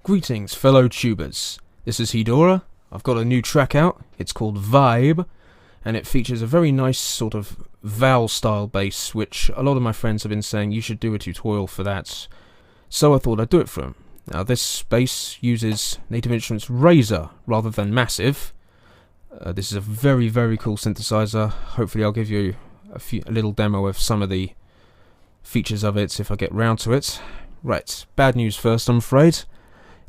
Greetings, fellow tubers. This is Hedora. I've got a new track out. It's called Vibe, and it features a very nice sort of Vowel style bass, which a lot of my friends have been saying you should do a tutorial for that. So I thought I'd do it for them. Now this bass uses Native Instruments Razor rather than Massive. This is a very, very cool synthesizer. Hopefully I'll give you a little demo of some of the features of it if I get round to it. Right, bad news first, I'm afraid.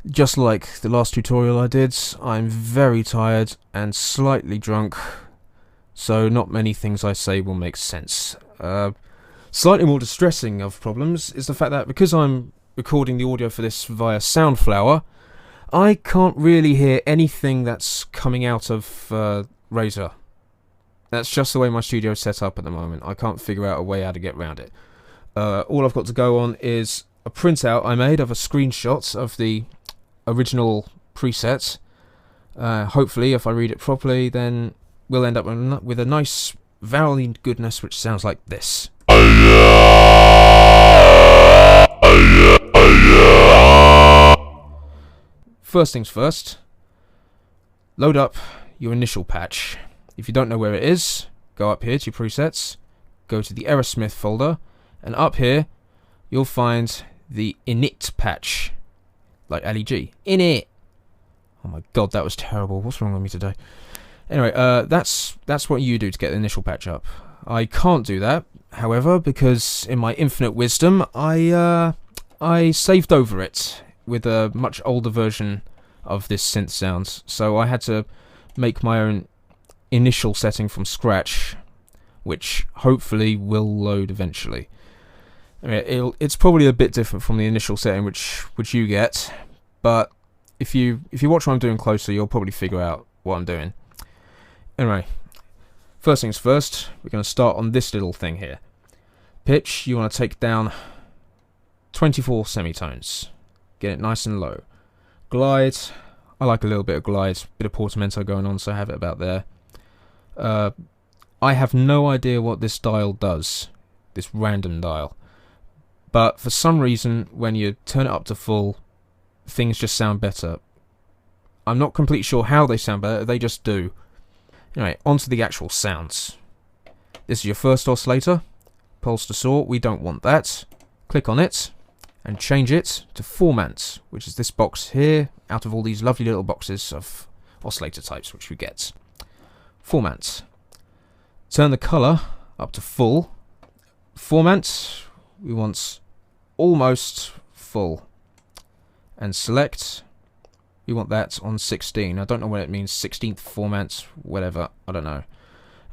Just like the last tutorial I did, I'm very tired and slightly drunk, so not many things I say will make sense. Slightly more distressing of problems is the fact that because I'm recording the audio for this via Soundflower, I can't really hear anything that's coming out of Razor. That's just the way my studio is set up at the moment. I can't figure out a way how to get around it. All I've got to go on is a printout I made of a screenshot of the original preset. Hopefully, if I read it properly, then we'll end up with a nice vowel goodness which sounds like this. First things first, load up your initial patch. If you don't know where it is, go up here to presets, go to the Aerosmith folder, and up here you'll find the init patch. Like Ali G. Init! Oh my god, that was terrible. What's wrong with me today? Anyway, that's what you do to get the initial patch up. I can't do that, however, because in my infinite wisdom, I saved over it with a much older version of this synth sound. So I had to make my own initial setting from scratch, which hopefully will load eventually. It's probably a bit different from the initial setting which you get, but if you watch what I'm doing closely, you'll probably figure out what I'm doing. Anyway, first things first, we're going to start on this little thing here. Pitch, you want to take down 24 semitones. Get it nice and low. Glide, I like a little bit of glide, bit of portamento going on, so I have it about there. I have no idea what this dial does, this random dial. But for some reason, when you turn it up to full, things just sound better. I'm not completely sure how they sound better, they just do. Anyway, on to the actual sounds. This is your first oscillator. Pulse to saw, we don't want that. Click on it, and change it to Format, which is this box here, out of all these lovely little boxes of oscillator types which we get. Format. Turn the colour up to full. Format, we want almost full, and select, we want that on 16. I don't know what it means, 16th format, whatever, I don't know.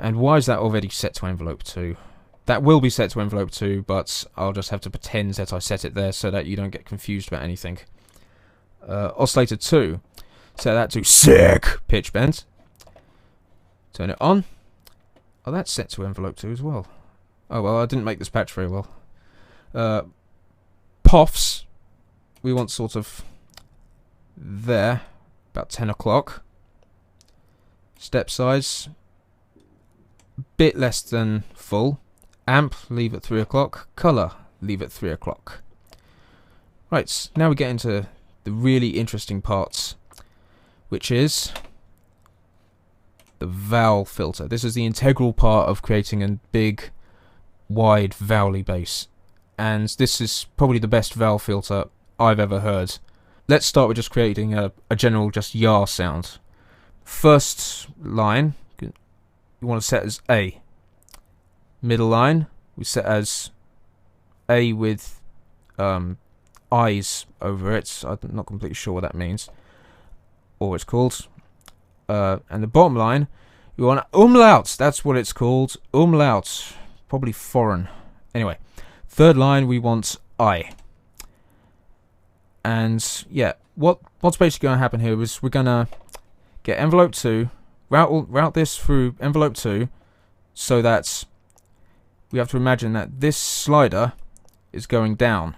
And why is that already set to envelope 2? That will be set to envelope 2, but I'll just have to pretend that I set it there so that you don't get confused about anything. Oscillator 2, set that to sick pitch bend. Turn it on. Oh, that's set to envelope 2 as well. Oh well, I didn't make this patch very well. Poffs, we want sort of there, about 10 o'clock. Step size, bit less than full. Amp, leave at 3 o'clock. Colour, leave at 3 o'clock. Right, now we get into the really interesting parts, which is the vowel filter. This is the integral part of creating a big, wide, vowely bass. And this is probably the best vowel filter I've ever heard. Let's start with just creating a general just yah sound. First line, you want to set as A. Middle line, we set as A with eyes over it. I'm not completely sure what that means, or it's called. And the bottom line, you want umlaut. That's what it's called. Umlaut. Probably foreign. Anyway. Third line, we want I. And yeah, what's basically going to happen here is we're going to get envelope 2, route this through envelope 2, so that we have to imagine that this slider is going down.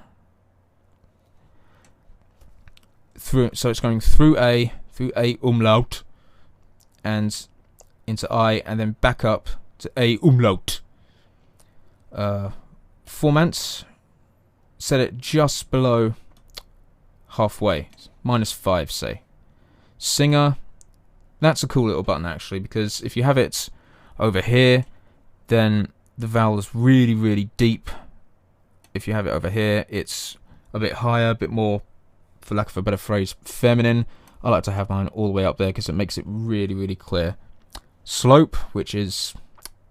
So it's going through A umlaut, and into I, and then back up to A umlaut. Format, set it just below halfway, -5, say. Singer, that's a cool little button actually, because if you have it over here, then the vowel is really, really deep. If you have it over here, it's a bit higher, a bit more, for lack of a better phrase, feminine. I like to have mine all the way up there because it makes it really, really clear. Slope, which is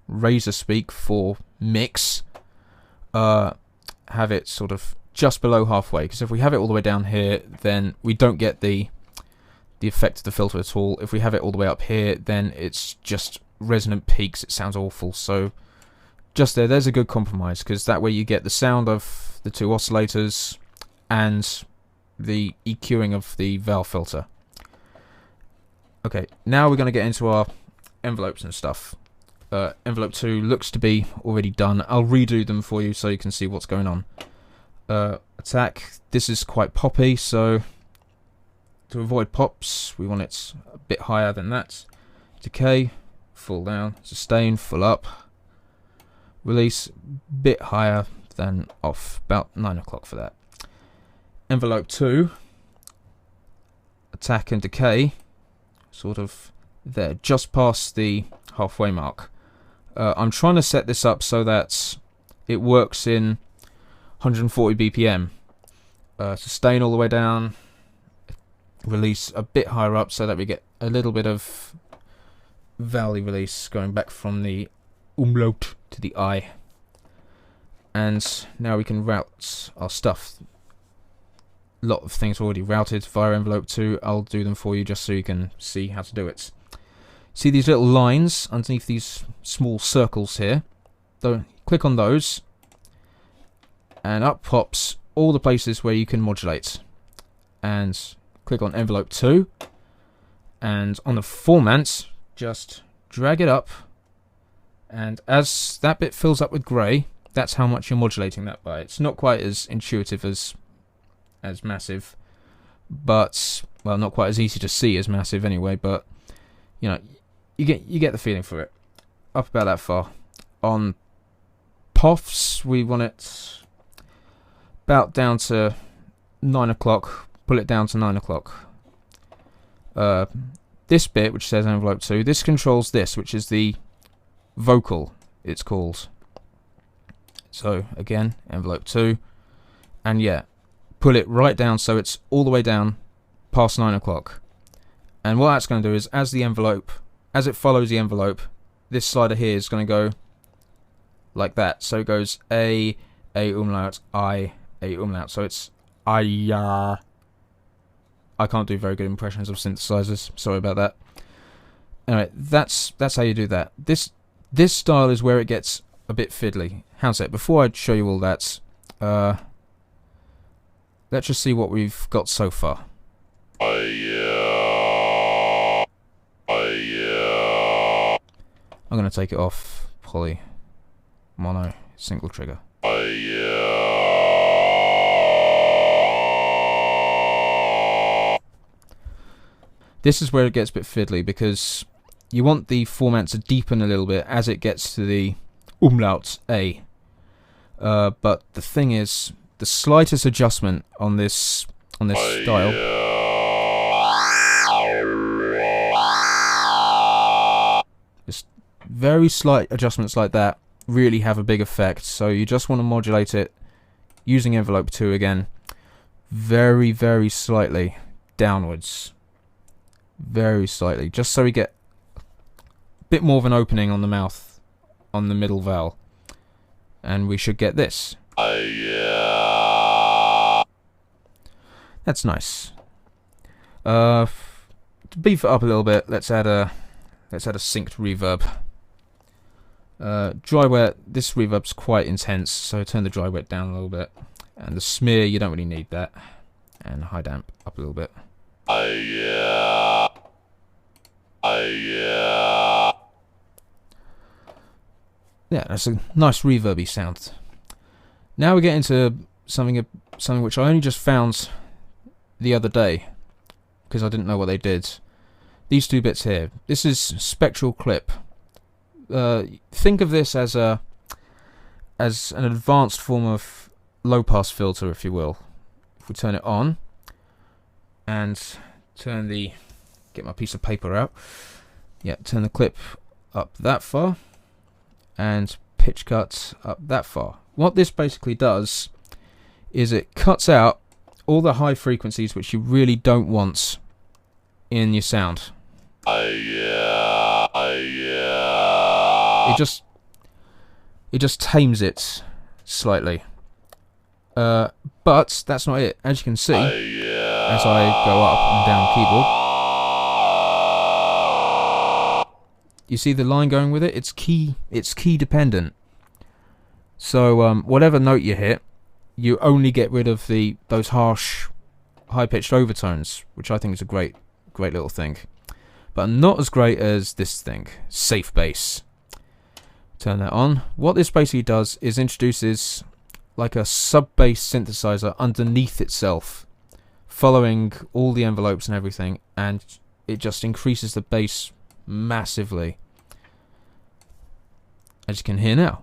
razor speak for mix, have it sort of just below halfway, because if we have it all the way down here, then we don't get the effect of the filter at all. If we have it all the way up here, then it's just resonant peaks. It sounds awful. So just there's a good compromise, because that way you get the sound of the two oscillators and the EQing of the vowel filter. Okay, now we're going to get into our envelopes and stuff. Envelope 2 looks to be already done. I'll redo them for you so you can see what's going on. Attack, this is quite poppy, so to avoid pops, we want it a bit higher than that. Decay, full down. Sustain, full up. Release, bit higher than off, about 9 o'clock for that. Envelope 2, attack and decay, sort of there, just past the halfway mark. I'm trying to set this up so that it works in 140 BPM. Sustain all the way down, release a bit higher up so that we get a little bit of vowel release going back from the umlaut to the I. And now we can route our stuff. A lot of things already routed via envelope 2. I'll do them for you just so you can see how to do it. See these little lines underneath these small circles here? Click on those, and up pops all the places where you can modulate. And click on envelope 2, and on the format, just drag it up, and as that bit fills up with grey, that's how much you're modulating that by. It's not quite as intuitive as massive, but, well, not quite as easy to see as massive anyway, but, you know, you get the feeling for it. Up about that far. On POFs, we want it about down to 9 o'clock. Pull it down to 9 o'clock. This bit, which says envelope 2, this controls this, which is the vocal, it's called. So, again, envelope 2. And yeah, pull it right down so it's all the way down past 9 o'clock. And what that's going to do is, as it follows the envelope, this slider here is going to go like that. So it goes A umlaut, I, A umlaut. So it's I can't do very good impressions of synthesizers. Sorry about that. Anyway, that's how you do that. This style is where it gets a bit fiddly. How's that? Before I show you all that, let's just see what we've got so far. I'm going to take it off poly, mono, single trigger. This is where it gets a bit fiddly, because you want the format to deepen a little bit as it gets to the umlaut A. But the thing is, the slightest adjustment on this style, just very slight adjustments like that really have a big effect. So you just want to modulate it using envelope 2 again, very, very slightly downwards. Very slightly, just so we get a bit more of an opening on the mouth on the middle vowel, and we should get this. That's nice. To beef it up a little bit, let's add a synced reverb. Dry wet, this reverb's quite intense, so turn the dry wet down a little bit, and the smear, you don't really need that, and high damp up a little bit. Yeah, that's a nice reverby sound. Now we get into something which I only just found the other day, because I didn't know what they did. These two bits here. This is spectral clip. Think of this as an advanced form of low pass filter, if you will. If we turn it on, and get my piece of paper out. Yeah, turn the clip up that far and pitch cut up that far. What this basically does is it cuts out all the high frequencies which you really don't want in your sound. It just tames it slightly. But that's not it. As you can see, as I go up and down keyboard, you see the line going with it? It's key dependent. So whatever note you hit, you only get rid of those harsh, high-pitched overtones, which I think is a great little thing. But not as great as this thing, safe bass. Turn that on. What this basically does is introduces like a sub-bass synthesizer underneath itself, following all the envelopes and everything, and it just increases the bass massively, as you can hear now.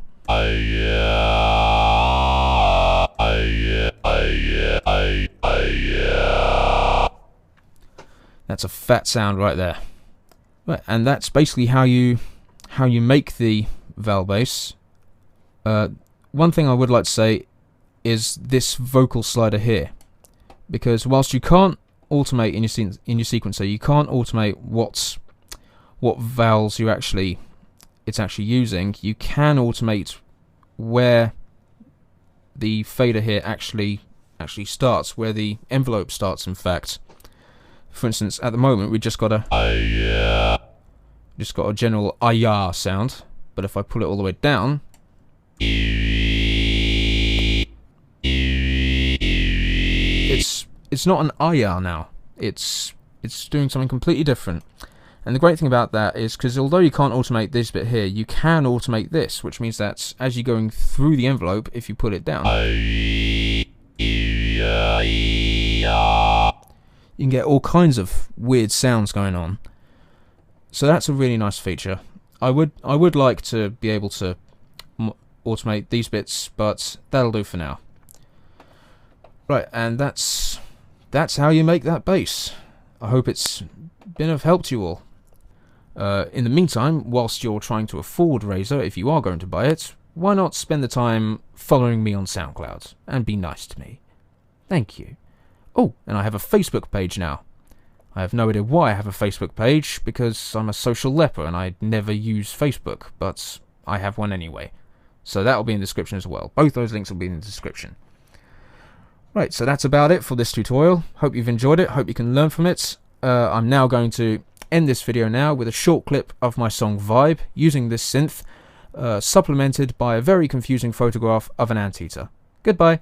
That's a fat sound right there. Right, and that's basically how you make the vowel bass. One thing I would like to say is this vocal slider here, because whilst you can't automate in your sequencer, you can't automate what vowels it's actually using. You can automate where the fader here actually starts, where the envelope starts. In fact, for instance, at the moment we just got a general ayah sound, but if I pull it all the way down, it's not an ayah now. It's doing something completely different. And the great thing about that is, because although you can't automate this bit here, you can automate this, which means that as you're going through the envelope, if you put it down, you can get all kinds of weird sounds going on. So that's a really nice feature. I would like to be able to automate these bits, but that'll do for now. Right, and that's how you make that bass. I hope it's been of help to you all. In the meantime, whilst you're trying to afford Razor, if you are going to buy it, why not spend the time following me on SoundCloud and be nice to me? Thank you. Oh, and I have a Facebook page now. I have no idea why I have a Facebook page, because I'm a social leper and I never use Facebook, but I have one anyway. So that'll be in the description as well. Both those links will be in the description. Right, so that's about it for this tutorial. Hope you've enjoyed it. Hope you can learn from it. I'm now going to end this video now with a short clip of my song Vibe using this synth, supplemented by a very confusing photograph of an anteater. Goodbye.